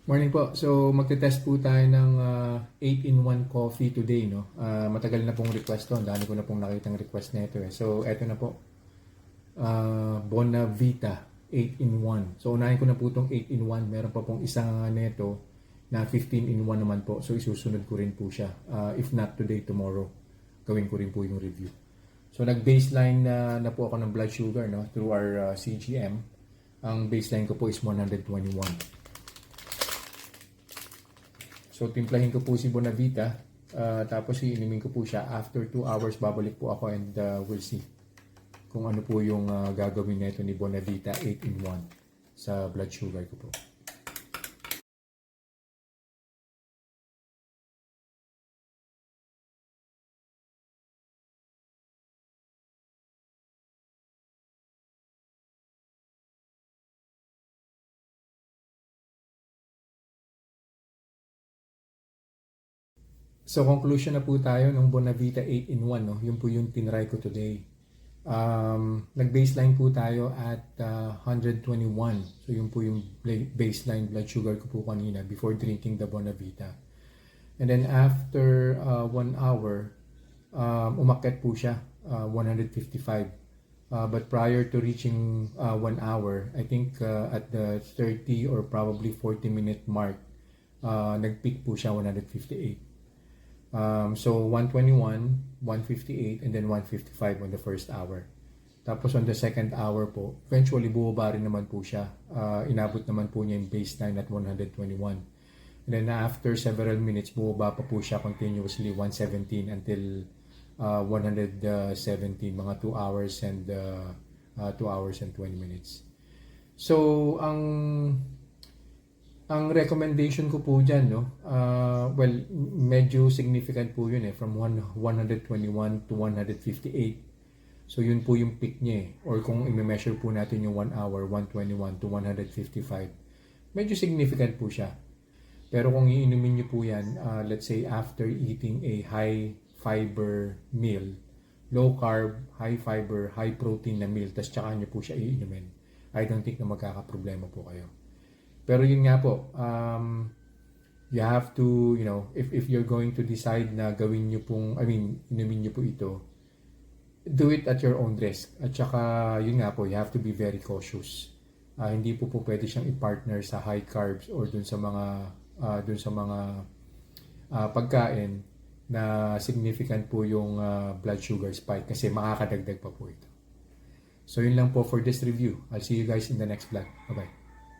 Morning po. So, magte-test po tayo ng 8-in-1 coffee today, no? Matagal na pong request to. Ang dami ko na pong nakitang request na ito, eh. So, eto na po. Bonavita 8-in-1. So, unahin ko na po itong 8-in-1. Meron pa pong isang neto na 15-in-1 naman po. So, isusunod ko rin po siya. If not today, tomorrow, gawin ko rin po yung review. So, nag-baseline na po ako ng blood sugar, no? Through our CGM. Ang baseline ko po is 121. So, timplahin ko po si Bonavita. Tapos, iinimin ko po siya. After 2 hours, babalik po ako and we'll see kung ano po yung gagawin nito ni Bonavita 8-in-1 sa blood sugar ko po. So, conclusion na po tayo ng Bonavita 8-in-1. No? Yun po yung tinry ko today. Nag-baseline po tayo at 121. So, yun po yung baseline blood sugar ko po kanina before drinking the Bonavita. And then after 1 hour, umakyat po siya, 155. But prior to reaching 1 hour, I think at the 30 or probably 40-minute mark, nag-peak po siya 158. So 121, 158, and then 155 on the first hour. Tapos on the second hour po, eventually bumaba rin naman po siya. Inabot naman po niya yung baseline at 121. And then after several minutes, bumaba pa po siya continuously 117 until 117, mga 2 hours and 2 hours and 20 minutes. So, ang recommendation ko po dyan, no, well, medyo significant po yun from 121 to 158. So, yun po yung peak niya Or kung i-measure po natin yung 1 hour, 121 to 155. Medyo significant po siya. Pero kung iinumin niyo po yan, let's say after eating a high fiber meal, low carb, high fiber, high protein na meal, tas tsaka niyo po siya iinumin, I don't think na magkakaproblema po kayo. Pero yun nga po, you have to, if you're going to decide na gawin niyo pong, inumin niyo po ito, do it at your own risk. At saka, yun nga po, you have to be very cautious. Hindi po pwede siyang i-partner sa high carbs or dun sa mga pagkain na significant po yung blood sugar spike kasi makakadagdag pa po ito. So yun lang po for this review. I'll see you guys in the next vlog. Bye-bye.